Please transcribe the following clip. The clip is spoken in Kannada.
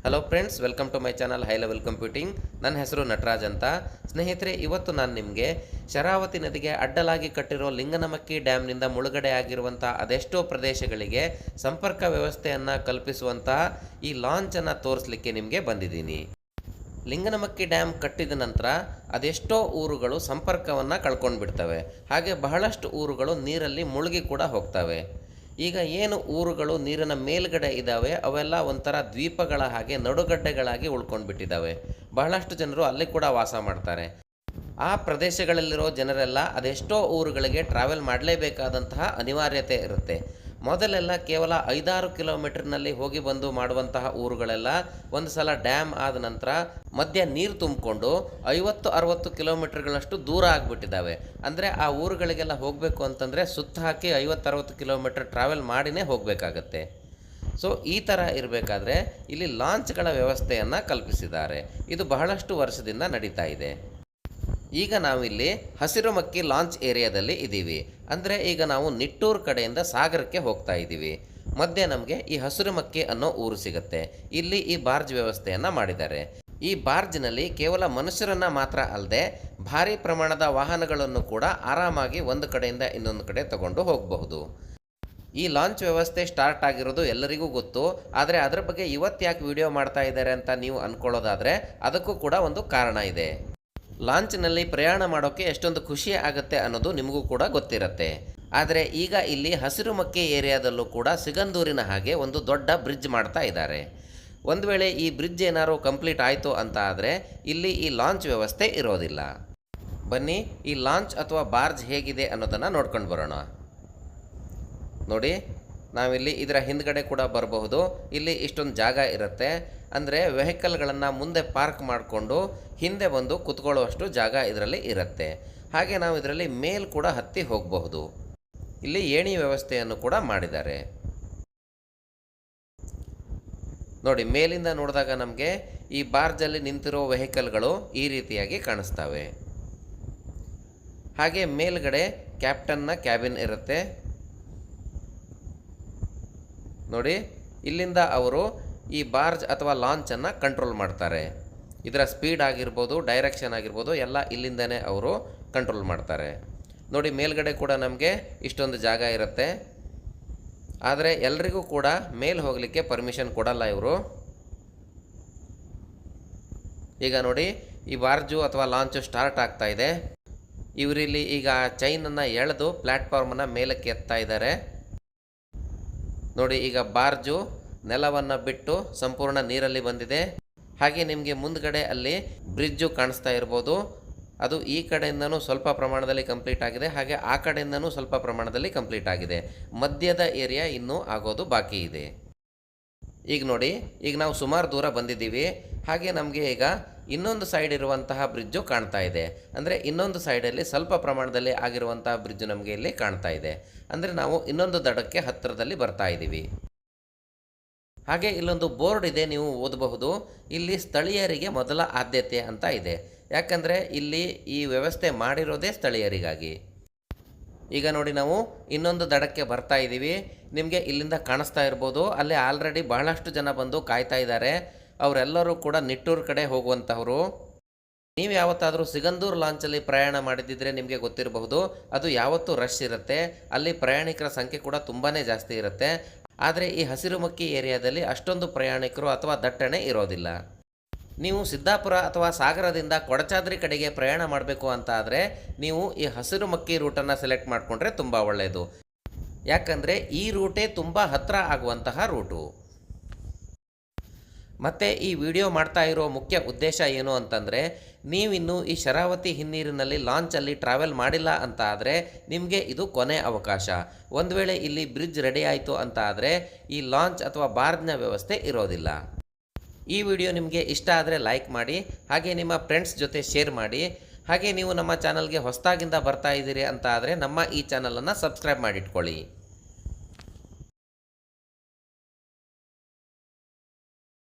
Hello friends, welcome to my channel high level computing. ನನ್ನ ಹೆಸರು ನಟರಾಜ್ ಅಂತ. ಸ್ನೇಹಿತರೆ, ಇವತ್ತು ನಾನು ನಿಮಗೆ ಶರಾವತಿ ನದಿಗೆ ಅಡ್ಡಲಾಗಿ ಕಟ್ಟಿರೋ ಲಿಂಗನಮಕ್ಕಿ ಡ್ಯಾಮ್ನಿಂದ ಮುಳುಗಡೆ ಆಗಿರುವಂಥ ಅದೆಷ್ಟೋ ಪ್ರದೇಶಗಳಿಗೆ ಸಂಪರ್ಕ ವ್ಯವಸ್ಥೆಯನ್ನು ಕಲ್ಪಿಸುವಂತಹ ಈ ಲಾಂಚನ್ನು ತೋರಿಸಲಿಕ್ಕೆ ನಿಮಗೆ ಬಂದಿದ್ದೀನಿ. ಲಿಂಗನಮಕ್ಕಿ ಡ್ಯಾಮ್ ಕಟ್ಟಿದ ನಂತರ ಅದೆಷ್ಟೋ ಊರುಗಳು ಸಂಪರ್ಕವನ್ನು ಕಳ್ಕೊಂಡು ಬಿಡ್ತವೆ. ಹಾಗೆ ಬಹಳಷ್ಟು ಊರುಗಳು ನೀರಲ್ಲಿ ಮುಳುಗಿ ಕೂಡ ಹೋಗ್ತವೆ. ಈಗ ಏನು ಊರುಗಳು ನೀರಿನ ಮೇಲ್ಗಡೆ ಇದ್ದಾವೆ ಅವೆಲ್ಲ ಒಂಥರ ದ್ವೀಪಗಳ ಹಾಗೆ ನಡುಗಡ್ಡೆಗಳಾಗಿ ಉಳ್ಕೊಂಡು ಬಿಟ್ಟಿದ್ದಾವೆ. ಬಹಳಷ್ಟು ಜನರು ಅಲ್ಲಿ ಕೂಡ ವಾಸ ಮಾಡ್ತಾರೆ. ಆ ಪ್ರದೇಶಗಳಲ್ಲಿರೋ ಜನರೆಲ್ಲ ಅದೆಷ್ಟೋ ಊರುಗಳಿಗೆ ಟ್ರಾವೆಲ್ ಮಾಡಲೇಬೇಕಾದಂತಹ ಅನಿವಾರ್ಯತೆ ಇರುತ್ತೆ. ಮೊದಲೆಲ್ಲ ಕೇವಲ 5-6 ಕಿಲೋಮೀಟರ್ನಲ್ಲಿ ಹೋಗಿ ಬಂದು ಮಾಡುವಂತಹ ಊರುಗಳೆಲ್ಲ ಒಂದು ಸಲ ಡ್ಯಾಮ್ ಆದ ನಂತರ ಮಧ್ಯ ನೀರು ತುಂಬಿಕೊಂಡು 50-60 ಕಿಲೋಮೀಟರ್ಗಳಷ್ಟು ದೂರ ಆಗಿಬಿಟ್ಟಿದ್ದಾವೆ. ಅಂದರೆ ಆ ಊರುಗಳಿಗೆಲ್ಲ ಹೋಗಬೇಕು ಅಂತಂದರೆ ಸುತ್ತ ಹಾಕಿ 50-60 ಕಿಲೋಮೀಟರ್ ಟ್ರಾವೆಲ್ ಮಾಡಿನೇ ಹೋಗಬೇಕಾಗತ್ತೆ. ಸೊ ಈ ಥರ ಇರಬೇಕಾದ್ರೆ ಇಲ್ಲಿ ಲಾಂಚ್ಗಳ ವ್ಯವಸ್ಥೆಯನ್ನು ಕಲ್ಪಿಸಿದ್ದಾರೆ. ಇದು ಬಹಳಷ್ಟು ವರ್ಷದಿಂದ ನಡೀತಾ ಇದೆ. ಈಗ ನಾವಿಲ್ಲಿ ಹಸಿರುಮಕ್ಕಿ ಲಾಂಚ್ ಏರಿಯಾದಲ್ಲಿ ಇದ್ದೀವಿ. ಅಂದರೆ ಈಗ ನಾವು ನಿಟ್ಟೂರು ಕಡೆಯಿಂದ ಸಾಗರಕ್ಕೆ ಹೋಗ್ತಾ ಇದ್ದೀವಿ. ಮಧ್ಯೆ ನಮಗೆ ಈ ಹಸಿರುಮಕ್ಕಿ ಅನ್ನೋ ಊರು ಸಿಗುತ್ತೆ. ಇಲ್ಲಿ ಈ ಬಾರ್ಜ್ ವ್ಯವಸ್ಥೆಯನ್ನು ಮಾಡಿದ್ದಾರೆ. ಈ ಬಾರ್ಜ್ನಲ್ಲಿ ಕೇವಲ ಮನುಷ್ಯರನ್ನು ಮಾತ್ರ ಅಲ್ಲದೆ ಭಾರಿ ಪ್ರಮಾಣದ ವಾಹನಗಳನ್ನು ಕೂಡ ಆರಾಮಾಗಿ ಒಂದು ಕಡೆಯಿಂದ ಇನ್ನೊಂದು ಕಡೆ ತಗೊಂಡು ಹೋಗಬಹುದು. ಈ ಲಾಂಚ್ ವ್ಯವಸ್ಥೆ ಸ್ಟಾರ್ಟ್ ಆಗಿರೋದು ಎಲ್ಲರಿಗೂ ಗೊತ್ತು. ಆದರೆ ಅದರ ಬಗ್ಗೆ ಇವತ್ತು ಯಾಕೆ ವಿಡಿಯೋ ಮಾಡ್ತಾ ಇದ್ದಾರೆ ಅಂತ ನೀವು ಅಂದ್ಕೊಳ್ಳೋದಾದರೆ ಅದಕ್ಕೂ ಕೂಡ ಒಂದು ಕಾರಣ ಇದೆ. ಲಾಂಚ್ನಲ್ಲಿ ಪ್ರಯಾಣ ಮಾಡೋಕ್ಕೆ ಎಷ್ಟೊಂದು ಖುಷಿ ಆಗುತ್ತೆ ಅನ್ನೋದು ನಿಮಗೂ ಕೂಡ ಗೊತ್ತಿರುತ್ತೆ. ಆದರೆ ಈಗ ಇಲ್ಲಿ ಹಸಿರುಮಕ್ಕಿ ಏರಿಯಾದಲ್ಲೂ ಕೂಡ ಸಿಗಂದೂರಿನ ಹಾಗೆ ಒಂದು ದೊಡ್ಡ ಬ್ರಿಡ್ಜ್ ಮಾಡ್ತಾ ಇದ್ದಾರೆ. ಒಂದು ವೇಳೆ ಈ ಬ್ರಿಡ್ಜ್ ಏನಾದ್ರು ಕಂಪ್ಲೀಟ್ ಆಯಿತು ಅಂತ ಆದರೆ ಇಲ್ಲಿ ಈ ಲಾಂಚ್ ವ್ಯವಸ್ಥೆ ಇರೋದಿಲ್ಲ. ಬನ್ನಿ ಈ ಲಾಂಚ್ ಅಥವಾ ಬಾರ್ಜ್ ಹೇಗಿದೆ ಅನ್ನೋದನ್ನು ನೋಡ್ಕೊಂಡು ಬರೋಣ. ನೋಡಿ, ನಾವಿಲ್ಲಿ ಇದರ ಹಿಂದ್ಗಡೆ ಕೂಡ ಬರಬಹುದು. ಇಲ್ಲಿ ಇಷ್ಟೊಂದು ಜಾಗ ಇರುತ್ತೆ. ಅಂದರೆ ವೆಹಿಕಲ್ಗಳನ್ನು ಮುಂದೆ ಪಾರ್ಕ್ ಮಾಡಿಕೊಂಡು ಹಿಂದೆ ಬಂದು ಕುತ್ಕೊಳ್ಳುವಷ್ಟು ಜಾಗ ಇದರಲ್ಲಿ ಇರುತ್ತೆ. ಹಾಗೆ ನಾವು ಇದರಲ್ಲಿ ಮೇಲ್ ಕೂಡ ಹತ್ತಿ ಹೋಗಬಹುದು. ಇಲ್ಲಿ ಏಣಿ ವ್ಯವಸ್ಥೆಯನ್ನು ಕೂಡ ಮಾಡಿದ್ದಾರೆ. ನೋಡಿ, ಮೇಲಿಂದ ನೋಡಿದಾಗ ನಮಗೆ ಈ ಬಾರ್ಜಲ್ಲಿ ನಿಂತಿರೋ ವೆಹಿಕಲ್ಗಳು ಈ ರೀತಿಯಾಗಿ ಕಾಣಿಸ್ತವೆ. ಹಾಗೆ ಮೇಲ್ಗಡೆ ಕ್ಯಾಪ್ಟನ್ನ ಕ್ಯಾಬಿನ್ ಇರುತ್ತೆ. ನೋಡಿ, ಇಲ್ಲಿಂದ ಅವರು ಈ ಬಾರ್ಜ್ ಅಥವಾ ಲಾಂಚನ್ನು ಕಂಟ್ರೋಲ್ ಮಾಡ್ತಾರೆ. ಇದರ ಸ್ಪೀಡ್ ಆಗಿರ್ಬೋದು, ಡೈರೆಕ್ಷನ್ ಆಗಿರ್ಬೋದು, ಎಲ್ಲ ಇಲ್ಲಿಂದನೇ ಅವರು ಕಂಟ್ರೋಲ್ ಮಾಡ್ತಾರೆ. ನೋಡಿ, ಮೇಲ್ಗಡೆ ಕೂಡ ನಮಗೆ ಇಷ್ಟೊಂದು ಜಾಗ ಇರುತ್ತೆ. ಆದರೆ ಎಲ್ರಿಗೂ ಕೂಡ ಮೇಲೆ ಹೋಗಲಿಕ್ಕೆ ಪರ್ಮಿಷನ್ ಕೊಡಲ್ಲ ಇವರು. ಈಗ ನೋಡಿ, ಈ ಬಾರ್ಜು ಅಥವಾ ಲಾಂಚು ಸ್ಟಾರ್ಟ್ ಆಗ್ತಾ ಇದೆ. ಇವರಿಲ್ಲಿ ಈಗ ಚೈನನ್ನು ಎಳೆದು ಪ್ಲ್ಯಾಟ್ಫಾರ್ಮನ್ನು ಮೇಲಕ್ಕೆ ಎತ್ತಾ ಇದ್ದಾರೆ. ನೋಡಿ, ಈಗ ಬಾರ್ಜು ನೆಲವನ್ನು ಬಿಟ್ಟು ಸಂಪೂರ್ಣ ನೀರಲ್ಲಿ ಬಂದಿದೆ. ಹಾಗೆ ನಿಮಗೆ ಮುಂದ್ಗಡೆ ಅಲ್ಲಿ ಬ್ರಿಡ್ಜು ಕಾಣಿಸ್ತಾ ಇರ್ಬೋದು. ಅದು ಈ ಕಡೆಯಿಂದನೂ ಸ್ವಲ್ಪ ಪ್ರಮಾಣದಲ್ಲಿ ಕಂಪ್ಲೀಟ್ ಆಗಿದೆ, ಹಾಗೆ ಆ ಕಡೆಯಿಂದನೂ ಸ್ವಲ್ಪ ಪ್ರಮಾಣದಲ್ಲಿ ಕಂಪ್ಲೀಟ್ ಆಗಿದೆ. ಮಧ್ಯದ ಏರಿಯಾ ಇನ್ನೂ ಆಗೋದು ಬಾಕಿ ಇದೆ. ಈಗ ನೋಡಿ, ಈಗ ನಾವು ಸುಮಾರು ದೂರ ಬಂದಿದ್ದೀವಿ. ಹಾಗೆ ನಮಗೆ ಈಗ ಇನ್ನೊಂದು ಸೈಡ್ ಇರುವಂತಹ ಬ್ರಿಡ್ಜು ಕಾಣ್ತಾ ಇದೆ. ಅಂದರೆ ಇನ್ನೊಂದು ಸೈಡಲ್ಲಿ ಸ್ವಲ್ಪ ಪ್ರಮಾಣದಲ್ಲಿ ಆಗಿರುವಂತಹ ಬ್ರಿಡ್ಜು ನಮಗೆ ಇಲ್ಲಿ ಕಾಣ್ತಾ ಇದೆ. ಅಂದರೆ ನಾವು ಇನ್ನೊಂದು ದಡಕ್ಕೆ ಹತ್ತಿರದಲ್ಲಿ ಬರ್ತಾ ಇದ್ದೀವಿ. ಹಾಗೆ ಇಲ್ಲೊಂದು ಬೋರ್ಡ್ ಇದೆ, ನೀವು ಓದಬಹುದು. ಇಲ್ಲಿ ಸ್ಥಳೀಯರಿಗೆ ಮೊದಲ ಆದ್ಯತೆ ಅಂತ ಇದೆ. ಯಾಕಂದರೆ ಇಲ್ಲಿ ಈ ವ್ಯವಸ್ಥೆ ಮಾಡಿರೋದೇ ಸ್ಥಳೀಯರಿಗಾಗಿ. ಈಗ ನೋಡಿ, ನಾವು ಇನ್ನೊಂದು ದಡಕ್ಕೆ ಬರ್ತಾ ಇದ್ದೀವಿ. ನಿಮಗೆ ಇಲ್ಲಿಂದ ಕಾಣಿಸ್ತಾ ಇರ್ಬೋದು, ಅಲ್ಲಿ ಆಲ್ರೆಡಿ ಬಹಳಷ್ಟು ಜನ ಬಂದು ಕಾಯ್ತಾ ಇದ್ದಾರೆ. ಅವರೆಲ್ಲರೂ ಕೂಡ ನಿಟ್ಟೂರು ಕಡೆ ಹೋಗುವಂಥವ್ರು. ನೀವು ಯಾವತ್ತಾದರೂ ಸಿಗಂದೂರು ಲಾಂಚಲ್ಲಿ ಪ್ರಯಾಣ ಮಾಡಿದ್ದಿದ್ರೆ ನಿಮಗೆ ಗೊತ್ತಿರಬಹುದು, ಅದು ಯಾವತ್ತೂ ರಶ್ ಇರುತ್ತೆ. ಅಲ್ಲಿ ಪ್ರಯಾಣಿಕರ ಸಂಖ್ಯೆ ಕೂಡ ತುಂಬಾ ಜಾಸ್ತಿ ಇರುತ್ತೆ. ಆದರೆ ಈ ಹಸಿರುಮಕ್ಕಿ ಏರಿಯಾದಲ್ಲಿ ಅಷ್ಟೊಂದು ಪ್ರಯಾಣಿಕರು ಅಥವಾ ದಟ್ಟಣೆ ಇರೋದಿಲ್ಲ. ನೀವು ಸಿದ್ದಾಪುರ ಅಥವಾ ಸಾಗರದಿಂದ ಕೊಡಚಾದ್ರಿ ಕಡೆಗೆ ಪ್ರಯಾಣ ಮಾಡಬೇಕು ಅಂತ ಆದರೆ ನೀವು ಈ ಹಸಿರುಮಕ್ಕಿ ರೂಟನ್ನು ಸೆಲೆಕ್ಟ್ ಮಾಡಿಕೊಂಡ್ರೆ ತುಂಬ ಒಳ್ಳೆಯದು. ಯಾಕಂದರೆ ಈ ರೂಟೇ ತುಂಬ ಹತ್ತಿರ ಆಗುವಂತಹ ರೂಟು. ಮತ್ತು ಈ ವಿಡಿಯೋ ಮಾಡ್ತಾ ಇರೋ ಮುಖ್ಯ ಉದ್ದೇಶ ಏನು ಅಂತಂದರೆ, ನೀವಿನ್ನೂ ಈ ಶರಾವತಿ ಹಿನ್ನೀರಿನಲ್ಲಿ ಲಾಂಚಲ್ಲಿ ಟ್ರಾವೆಲ್ ಮಾಡಿಲ್ಲ ಅಂತ ಆದರೆ ನಿಮಗೆ ಇದು ಕೊನೆ ಅವಕಾಶ. ಒಂದು ವೇಳೆ ಇಲ್ಲಿ ಬ್ರಿಡ್ಜ್ ರೆಡಿ ಆಯಿತು ಅಂತ ಆದರೆ ಈ ಲಾಂಚ್ ಅಥವಾ ಬಾರ್ಜ್ನ ವ್ಯವಸ್ಥೆ ಇರೋದಿಲ್ಲ. ಈ ವಿಡಿಯೋ ನಿಮಗೆ ಇಷ್ಟ ಆದರೆ ಲೈಕ್ ಮಾಡಿ, ಹಾಗೆ ನಿಮ್ಮ ಫ್ರೆಂಡ್ಸ್ ಜೊತೆ ಶೇರ್ ಮಾಡಿ. ಹಾಗೆ ನೀವು ನಮ್ಮ ಚಾನಲ್ಗೆ ಹೊಸದಾಗಿಂದ ಬರ್ತಾ ಇದ್ದೀರಿ ಅಂತ ಆದರೆ ನಮ್ಮ ಈ ಚಾನಲನ್ನು ಸಬ್ಸ್ಕ್ರೈಬ್ ಮಾಡಿಟ್ಕೊಳ್ಳಿ.